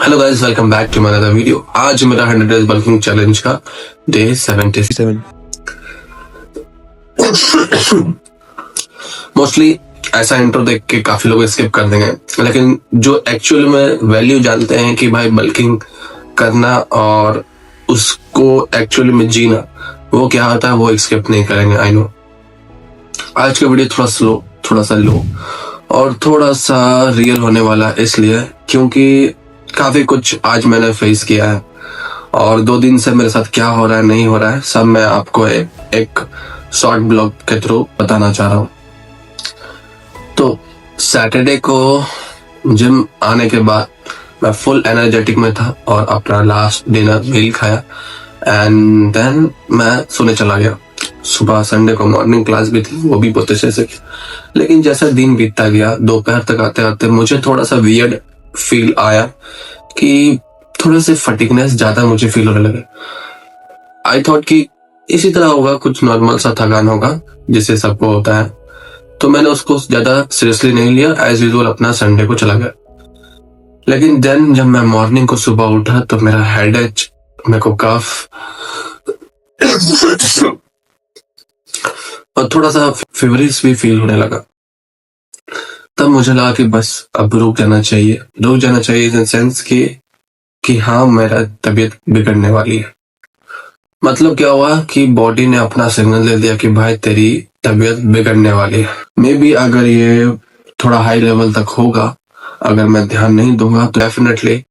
Hello guys, welcome back to my another video. आज मेरा 100 days bulking challenge का day 77। Mostly ऐसा intro देख के काफी लोग स्किप कर देंगे, लेकिन जो एक्चुअल में वैल्यू जानते हैं कि भाई बल्किंग करना और उसको एक्चुअली में जीना वो क्या होता है, वो स्किप नहीं करेंगे। आई नो आज का वीडियो थोड़ा स्लो, थोड़ा सा लो और थोड़ा सा रियल होने वाला, इसलिए क्योंकि काफी कुछ आज मैंने फेस किया है और 2 दिन से मेरे साथ क्या हो रहा है नहीं हो रहा है सब मैं आपको एक शॉर्ट ब्लॉग के थ्रू बताना चाह रहा हूँ। तो सैटरडे को जिम आने के बाद मैं फुल एनर्जेटिक में था और अपना लास्ट डिनर मील खाया एंड देन मैं सोने चला गया। सुबह संडे को मॉर्निंग क्लास भी थी, वो भी बहुत अच्छे से किया, लेकिन जैसा दिन बीतता गया दोपहर तक आते आते मुझे थोड़ा सा वियर्ड फील आया कि थोड़े से फटीगनेस ज्यादा मुझे फील होने लगे। आई थॉट कि इसी तरह होगा, कुछ नॉर्मल सा थकान होगा जिसे सबको होता है, तो मैंने उसको ज्यादा सीरियसली नहीं लिया। एज यूजुअल अपना संडे को चला गया। लेकिन देन जब मैं मॉर्निंग को सुबह उठा तो मेरा हेडेक, मेरे को कफ और थोड़ा सा फीवरिश भी फील होने लगा। तब मुझे लगा कि बस अब रुक जाना चाहिए इन सेंस कि हाँ मेरा तबीयत बिगड़ने वाली है। मतलब क्या हुआ कि बॉडी ने अपना सिग्नल दे दिया कि भाई तेरी तबीयत बिगड़ने वाली है। मे बी अगर ये थोड़ा हाई लेवल तक होगा, अगर मैं ध्यान नहीं दूंगा तो डेफिनेटली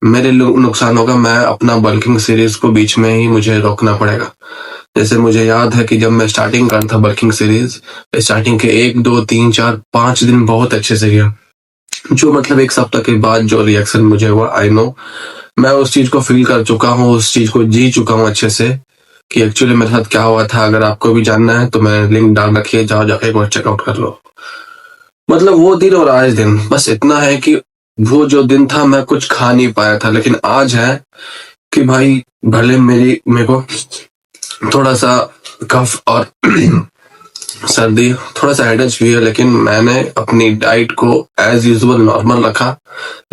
मेरे नुकसान होगा। मैं अपना बल्किंग सीरीज को बीच में ही मुझे रोकना पड़ेगा। जैसे मुझे याद है कि जब मैं स्टार्टिंग कर था बल्किंग सीरीज, स्टार्टिंग के 1 2 3 4 5 दिन बहुत अच्छे से गया, जो मतलब 1 सप्ताह के बाद जो रिएक्शन मुझे हुआ, आई नो मैं उस चीज को फील कर चुका हूँ, उस चीज को जी चुका हूँ अच्छे से कि एक्चुअली मेरे साथ क्या हुआ था। अगर आपको भी जानना है तो मैं लिंक डाल रखी है, जाओ जाके एक बार चेकआउट कर लो। मतलब वो दिन और आज दिन, बस इतना है कि वो जो दिन था मैं कुछ खा नहीं पाया था, लेकिन आज है कि भाई भले मेरे को थोड़ा सा कफ और सर्दी, थोड़ा सा हेडेक भी है, लेकिन मैंने अपनी डाइट को एज यूजुअल नॉर्मल रखा।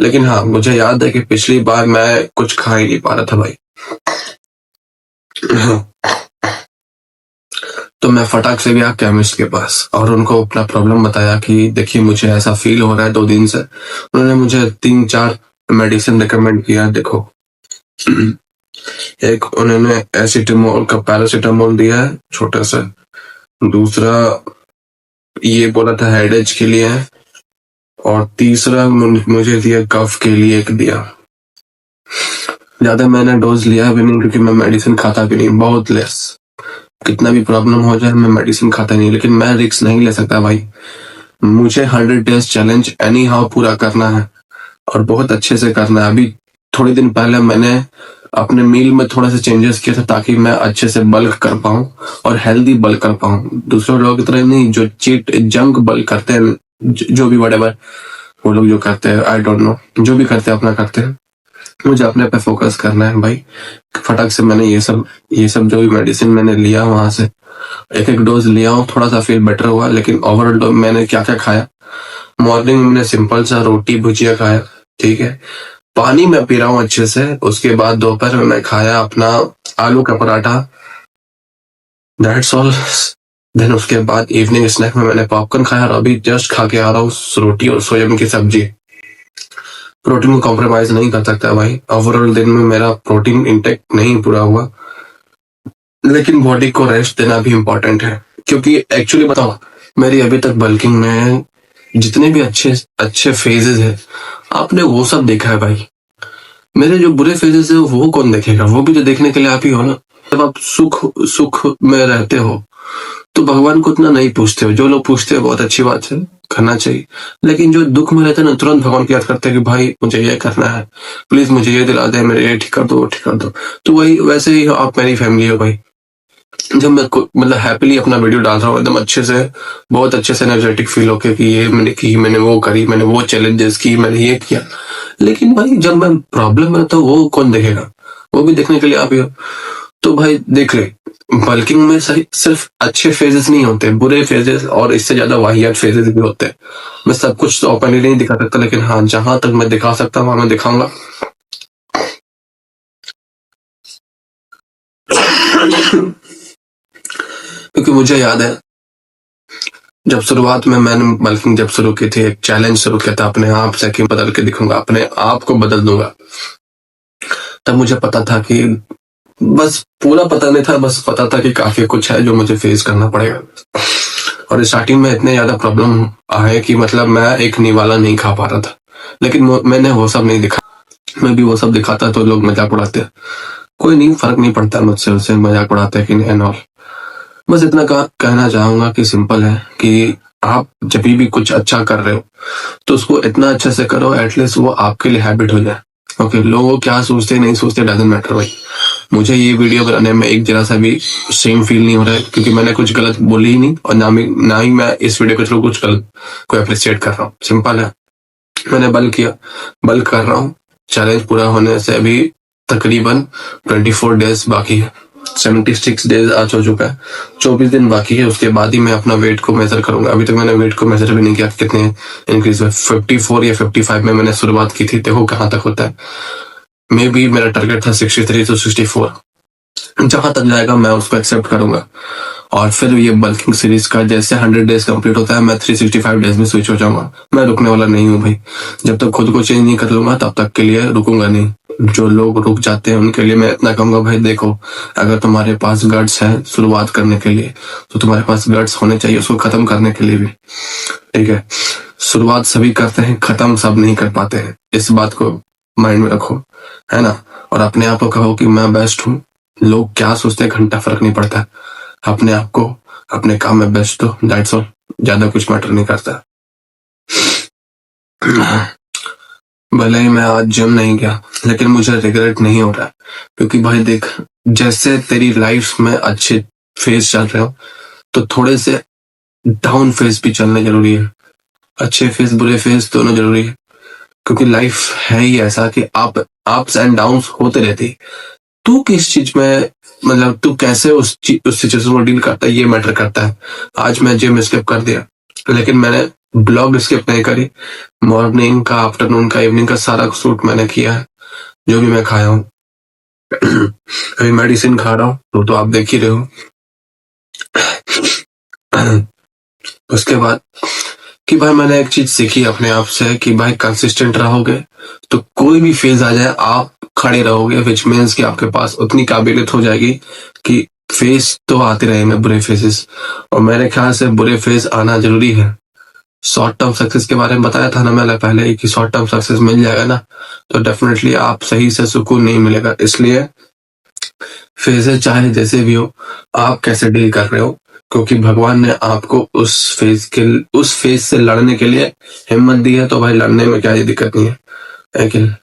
लेकिन हाँ मुझे याद है कि पिछली बार मैं कुछ खा ही नहीं पा रहा था भाई। तो मैं फटाक से गया केमिस्ट के पास और उनको अपना प्रॉब्लम बताया कि देखिए मुझे ऐसा फील हो रहा है 2 दिन से। उन्होंने मुझे 3 4 मेडिसिन रिकमेंड किया। देखो एक उन्होंने एसिटामोल का पैरासीटामोल दिया है छोटा सा, दूसरा ये बोला था हेडेक के लिए है, और तीसरा मुझे दिया कफ के लिए एक दिया। ज्यादा मैंने डोज लिया भी नहीं क्योंकि मैं मेडिसिन खाता भी नहीं, बहुत लेस। कितना भी प्रॉब्लम हो जाए मैं मेडिसिन खाता नहीं, लेकिन मैं रिस्क नहीं ले सकता भाई। मुझे 100 डेज चैलेंज एनी हाउ पूरा करना है और बहुत अच्छे से करना है। अभी थोड़े दिन पहले मैंने अपने मील में थोड़ा सा चेंजेस किया था ताकि मैं अच्छे से बल्क कर पाऊं और हेल्दी बल्क कर पाऊं। दूसरे लोगों की तरह नहीं जो चीट जंक बल्क करते हैं, जो भी वटेवर वो लोग जो करते हैं, आई डोंट नो, जो भी करते हैं अपना करते हैं। मुझे अपने पे फोकस करना है भाई। फटाक से मैंने ये सब जो भी मेडिसिन मैंने लिया वहां से एक एक डोज लिया हूँ, थोड़ा सा फील बेटर हुआ। लेकिन ओवरऑल मैंने क्या क्या खाया, मॉर्निंग में मैंने सिंपल सा रोटी भुजिया खाया, ठीक है, पानी मैं पी रहा हूँ अच्छे से। उसके बाद दोपहर में मैं खाया अपना आलू का पराठा, दैट्स ऑल। देन उसके बाद इवनिंग स्नैक में मैंने पॉपकॉर्न खाया और अभी जस्ट खा के आ रहा हूँ रोटी और सोयाबीन की सब्जी। प्रोटीन को कॉम्प्रोमाइज नहीं कर सकता भाई। ओवरऑल दिन में मेरा प्रोटीन इंटेक नहीं पूरा हुआ, लेकिन बॉडी को रेस्ट देना भी इम्पोर्टेंट है। क्योंकि एक्चुअली बताओ, मेरी अभी तक बल्किंग में जितने भी अच्छे अच्छे फेजेस है आपने वो सब देखा है भाई। मेरे जो बुरे फेजेस है वो कौन देखेगा, वो भी तो देखने के लिए आप ही हो ना। जब आप सुख में रहते हो तो भगवान को उतना नहीं पूछते हो। जो लोग पूछते हैं बहुत अच्छी बात है, करना चाहिए, लेकिन जो दुख में रहते हैं ना तुरंत भगवान की याद करते हैं कि भाई मुझे ये करना है, प्लीज मुझे ये दिला दे, मेरे ये ठीक कर दो, वो ठीक कर दो। तो वही वैसे ही आप मेरी फैमिली हो भाई। जब मैं मतलब हैप्पीली अपना वीडियो डाल रहा हूँ एकदम अच्छे से, बहुत अच्छे से एनर्जेटिक फील होके कि ये मैंने की, मैंने वो करी, मैंने वो चैलेंजेस की, मैंने ये किया। लेकिन भाई जब मैं प्रॉब्लम में रहता हूँ वो कौन देखेगा, वो भी देखने के लिए आप ही हो। तो भाई देख ले, बल्किंग में सही सिर्फ अच्छे फेजेस नहीं होते, बुरे फेजेस और इससे ज्यादा वाहियात फेजेस भी होते हैं। मैं सब कुछ तो ओपनली नहीं दिखा सकता, लेकिन हाँ जहां तक मैं दिखा सकता हूँ वहां मैं दिखाऊंगा। क्योंकि मुझे याद है जब शुरुआत में मैंने बल्किंग जब शुरू की थी, एक चैलेंज शुरू किया था अपने आप से कि बदल के दिखूंगा, अपने आप को बदल दूंगा। तब मुझे पता था कि बस पूरा पता नहीं था, बस पता था कि काफी कुछ है जो मुझे फेस करना पड़ेगा। और स्टार्टिंग में इतने ज्यादा प्रॉब्लम आए कि मतलब मैं एक निवाला नहीं खा पा रहा था, लेकिन मैंने वो सब नहीं दिखा। मैं भी वो सब दिखाता तो लोग मजाक उड़ाते। कोई नहीं, फर्क नहीं पड़ता मुझसे, उससे मजाक उड़ाते हैं कि नहीं एंड ऑल। बस इतना कहना चाहूंगा कि सिंपल है कि आप जब भी कुछ अच्छा कर रहे हो तो उसको इतना अच्छे से करो एटलीस्ट वो आपके लिए हैबिट हो जाए। ओके, लोग क्या सोचते नहीं सोचते डजंट मैटर भाई। मुझे ये वीडियो बनाने में एक जरा सा भी सेम फील नहीं हो रहा है, क्योंकि मैंने कुछ गलत बोली ही नहीं, और ना ही मैं इस वीडियो के थ्रू कुछ गलत को अप्रिशिएट कर रहा हूँ। सिंपल है, मैंने बल कर रहा हूँ। चैलेंज पूरा होने से अभी तकरीबन 24 डेज बाकी है, 76 डेज आज हो चुका है, 24 दिन बाकी है। उसके बाद ही मैं अपना वेट को मेजर करूंगा। अभी तक मैंने वेट को मेजर भी नहीं किया कितने इंक्रीज हुए। 54 या 55 में मैंने शुरुआत की थी, देखो कहाँ तक होता है। मे बी मेरा टारगेट था 63 to 64, जहां तक जाएगा मैं उसको एक्सेप्ट करूंगा। और फिर ये बल्किंग सीरीज का जैसे 100 डेज कंप्लीट होता है, मैं 365 डेज में स्विच हो जाऊंगा। मैं रुकने वाला नहीं हूँ भाई, जब तक खुद को चेंज नहीं कर लूंगा तब तक के लिए रुकूंगा नहीं। जो लोग रुक जाते हैं उनके लिए मैं इतना कहूंगा, भाई देखो, अगर तुम्हारे पास गट्स है शुरुआत करने के लिए तो तुम्हारे पास गट्स होने चाहिए उसको खत्म करने के लिए भी। ठीक है, शुरुआत सभी करते हैं, खत्म सब नहीं कर पाते हैं, इस बात को माइंड में रखो, है ना। और अपने आप को कहो कि मैं बेस्ट हूँ। लोग क्या सोचते हैं घंटा फर्क नहीं पड़ता, अपने आप को अपने काम में बेस्ट हो, दैट्स ऑल। ज्यादा कुछ मैटर नहीं करता। भले ही मैं आज जिम नहीं गया, लेकिन मुझे रिग्रेट नहीं हो रहा है, क्योंकि भाई देख, जैसे तेरी लाइफ में अच्छे फेज चल रहे हो तो थोड़े से डाउन फेज भी चलने जरूरी है। अच्छे फेज बुरे फेज दोनों जरूरी है, क्योंकि लाइफ है ही ऐसा कि अप्स एंड डाउन्स होते रहते। तू किस चीज में, मतलब तू कैसे उस सिचुएशन को डील करता है, ये मैटर करता है। आज मैं जिम स्किप कर दिया, लेकिन मैंने ब्लॉग स्किप नहीं करी। मॉर्निंग का, आफ्टरनून का, इवनिंग का सारा सूट मैंने किया है, जो भी मैं खाया हूँ। अभी मेडिसिन खा रहा हूँ तो आप देख ही रहे हो। उसके बाद कि भाई मैंने एक चीज सीखी अपने आप से कि भाई कंसिस्टेंट रहोगे तो कोई भी फेज आ जाए आप खड़े रहोगे, विच मीन्स कि आपके पास उतनी काबिलियत हो जाएगी कि फेज तो आते रहेंगे बुरे फेजेस, और मेरे ख्याल से बुरे फेज आना जरूरी है। शॉर्ट टर्म सक्सेस के बारे में बताया था ना मैंने पहले ही कि शॉर्ट टर्म सक्सेस मिल जाएगा ना तो डेफिनेटली आप सही से सुकून नहीं मिलेगा। इसलिए फेजेस चाहे जैसे भी हो, आप कैसे डील कर रहे हो, क्योंकि भगवान ने आपको उस फेज से लड़ने के लिए हिम्मत दी है, तो भाई लड़ने में क्या ही दिक्कत नहीं है, लेकिन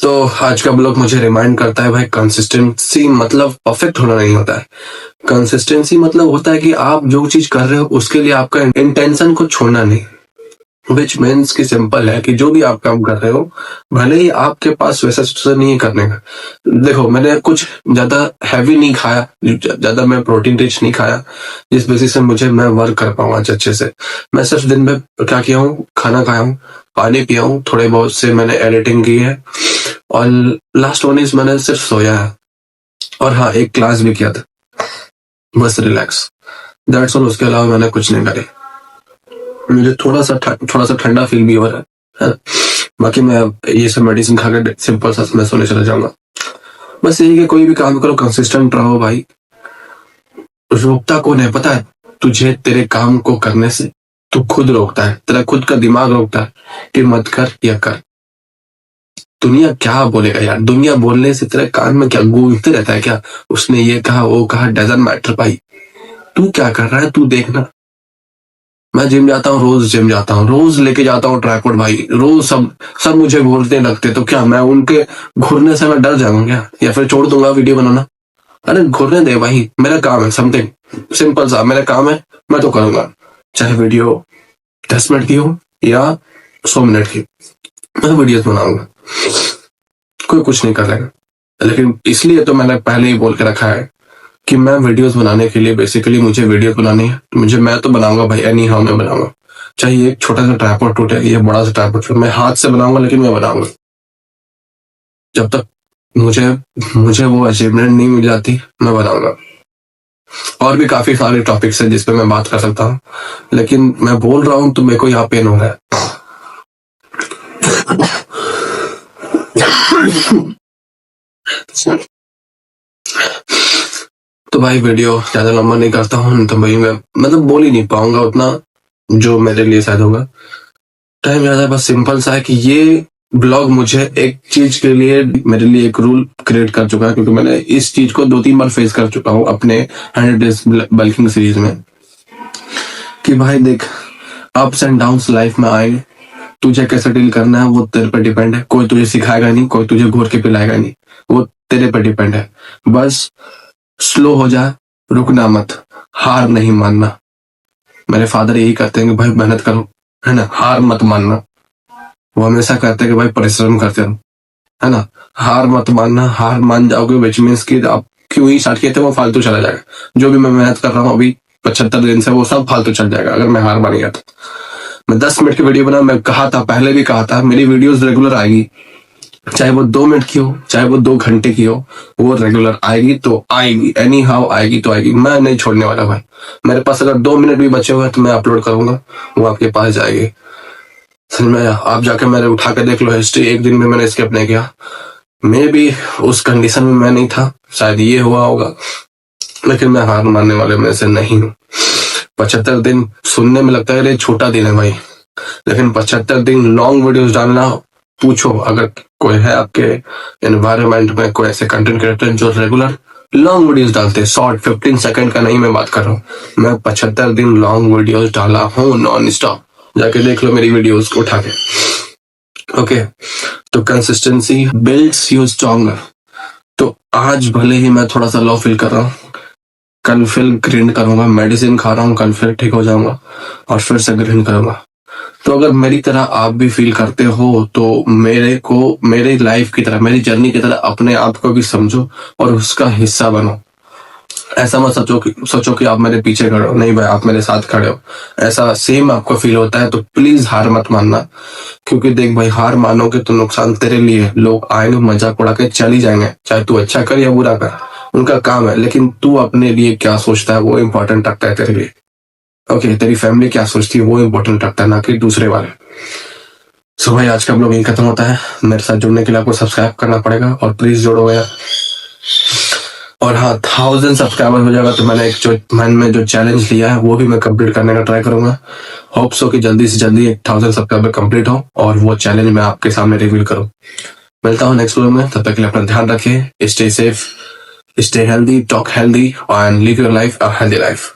तो आज का ब्लॉग मुझे रिमाइंड करता है भाई, कंसिस्टेंसी मतलब परफेक्ट होना नहीं होता है। कंसिस्टेंसी मतलब होता है कि आप जो चीज कर रहे हो उसके लिए आपका इंटेंशन को छोड़ना नहीं, विच मीन्स की सिंपल है कि जो भी आप काम कर रहे हो, भले ही आपके पास वैसा सिचुएशन नहीं है करने का। देखो, मैंने कुछ ज्यादा हैवी नहीं खाया, ज्यादा मैं प्रोटीन रिच नहीं खाया, जिस बेसिस से मैं वर्क कर पाऊँ आज अच्छे से। मैं सिर्फ दिन में क्या किया हूँ, खाना खाया हूँ, पानी पिया हूँ, थोड़े बहुत से मैंने एडिटिंग की है, और लास्ट 1 ईयर मैंने सिर्फ सोया है, और हाँ एक क्लास भी किया था, बस रिलैक्स, दैट्स ऑल। उसके अलावा मैंने कुछ नहीं करी। मुझे थोड़ा सा ठंडा फील भी हो रहा है। बाकी मैं ये सब मेडिसिन खा के सिंपल सा मैं सोने चला जाऊंगा। बस यही कि कोई भी काम करो कंसिस्टेंट रहो भाई। रोकता कौन है पता है तुझे तेरे काम को करने से? तू खुद रोकता है, तेरा खुद का दिमाग रोकता है कि मत कर या कर। दुनिया क्या बोलेगा यार, दुनिया बोलने से तेरे कान में क्या गूंजते रहता है क्या, उसने ये कहा वो कहा, डजंट मैटर भाई। तू क्या कर रहा है तू देखना। मैं जिम जाता हूँ, रोज जिम जाता हूँ, रोज लेके जाता हूँ ट्राइपॉड भाई, रोज सब मुझे घूरने लगते, तो क्या मैं उनके घूरने से मैं डर जाऊंगा क्या, या फिर छोड़ दूंगा वीडियो बनाना? अरे घूरने दे भाई, मेरा काम है, समथिंग सिंपल सा मेरा काम है, मैं तो करूंगा, चाहे वीडियो 10 मिनट की हो या 100 मिनट की, मैं वीडियोस बनाऊंगा, कोई कुछ नहीं कर लेगा। लेकिन इसलिए तो मैंने पहले ही बोल के रखा है कि मैं वीडियोस बनाने के लिए, बेसिकली मुझे वीडियो बनानी है, मैं तो बनाऊंगा भाई, एनी हाउ मैं बनाऊंगा, चाहे एक छोटा सा ट्राइपॉड टूटे, ये बड़ा सा ट्राइपॉड मैं हाथ से बनाऊंगा, लेकिन मैं बनाऊंगा। जब तक मुझे मुझे वो अचीवमेंट नहीं मिल जाती, मैं बताऊंगा। और भी काफी सारे टॉपिक्स हैं जिस पे मैं बात कर सकता हूँ, लेकिन मैं बोल रहा हूँ तो मेरे को यहाँ पेन हो रहा है। तो भाई वीडियो ज्यादा लंबा नहीं करता हूँ, तो भाई मैं मतलब बोल ही नहीं पाऊंगा उतना जो मेरे लिए शायद होगा। टाइम ज्यादा बस सिंपल सा है कि ये ब्लॉग मुझे एक चीज के लिए, मेरे लिए एक रूल क्रिएट कर चुका है, क्योंकि मैंने इस चीज को 2-3 बार फेस कर चुका हूँ अपने 100 डेज बल्किंग सीरीज में, कि भाई देख, अप्स एंड डाउन्स लाइफ में आए, तुझे कैसे डील करना है वो तेरे पे डिपेंड है। कोई तुझे सिखाएगा नहीं, कोई तुझे घोर के पिलाएगा नहीं, वो तेरे पे डिपेंड है। बस स्लो हो जा, रुकना मत, हार नहीं मानना। मेरे फादर यही कहते हैं कि भाई मेहनत करो, है ना, हार मत मानना। वो हमेशा कहते हैं कि भाई परिश्रम करते रहो, है ना, हार मत मानना। हार मान जाओगे विच मीन्स कि आप क्यों ही स्टार्ट किए थे वो फालतू चला जाएगा। जो भी मैं मेहनत कर रहा हूँ अभी 75 दिन से, वो सब फालतू चल जाएगा अगर मैं हार मान गया तो। मैं 10 मिनट की वीडियो बना, मैं कहा था, पहले भी कहा था, मेरी वीडियोस रेगुलर आएगी, चाहे वो 2 मिनट की हो, चाहे वो 2 घंटे की हो, वो रेगुलर आएगी तो आएगी, एनी हाउ आएगी तो आएगी। मैं नहीं छोड़ने वाला भाई। मेरे पास अगर 2 मिनट भी बचे हुए तो मैं अपलोड करूंगा, वो आपके पास जाएगी। समझ में आया? आप जाके मेरे उठा के देख लो हिस्ट्री, एक दिन में मैंने स्किप नहीं किया। मैं भी उस कंडीशन में मैं नहीं था, शायद ये हुआ होगा, लेकिन मैं हार मानने वाले में से नहीं हूँ। 75 दिन सुनने में लगता है छोटा दिन है भाई, लेकिन 75 दिन लॉन्ग वीडियोस डालना, पूछो अगर कोई है आपके एनवायरनमेंट में कोई ऐसे कंटेंट क्रिएटर जो रेगुलर लॉन्ग वीडियोस डालते हैं, शॉर्ट 15 सेकंड का नहीं मैं बात कर रहा हूँ, मैं 75 दिन लॉन्ग वीडियोस डाला हूँ नॉन स्टॉप। जाके देख लो मेरी वीडियोस को उठा के। ओके, तो कंसिस्टेंसी बिल्ड्स यू स्ट्रॉन्गर। तो आज भले ही मैं थोड़ा सा लो फील कर रहा हूँ, कल फिर ग्रीन करूंगा, मेडिसिन खा रहा हूँ, कल फिर ठीक हो जाऊंगा और फिर से ग्रीन करूंगा। तो अगर मेरी तरह आप भी फील करते हो तो मेरे को मेरी लाइफ की तरह, मेरी जर्नी की तरह अपने आप को भी समझो और उसका हिस्सा बनो। ऐसा मत सोचो कि आप मेरे पीछे खड़े हो, नहीं भाई, आप मेरे साथ खड़े हो। ऐसा सेम आपको फील होता है तो प्लीज हार मत मानना, क्योंकि देख भाई, हार मानोगे तो नुकसान तेरे लिए। लोग आएंगे मजाक उड़ा के चली जाएंगे, चाहे तू अच्छा कर या बुरा कर, उनका काम है, लेकिन तू अपने लिए क्या सोचता है वो इम्पोर्टेंट रखता है तेरे लिए। ओके, तेरी फैमिली क्या सोचती है वो इम्पोर्टेंट रखता है, ना कि दूसरे वाले। सो भाई, आज का ब्लॉग यही खत्म होता है। मेरे साथ जुड़ने के लिए आपको सब्सक्राइब करना पड़ेगा और प्लीज जुड़ो यार। और हाँ, 1000 सब्सक्राइबर हो जाएगा तो मैंने जो चैलेंज लिया है वो भी मैं कंप्लीट करने का ट्राई करूंगा। होप सो कि जल्दी से जल्दी 1000 सब्सक्राइबर कंप्लीट हो और वो चैलेंज मैं आपके सामने रिवील करूं। मिलता हूँ नेक्स्ट ब्लॉग में, तब तक के लिए अपना ध्यान रखिए, stay safe, stay healthy, talk healthy and live your life a healthy life.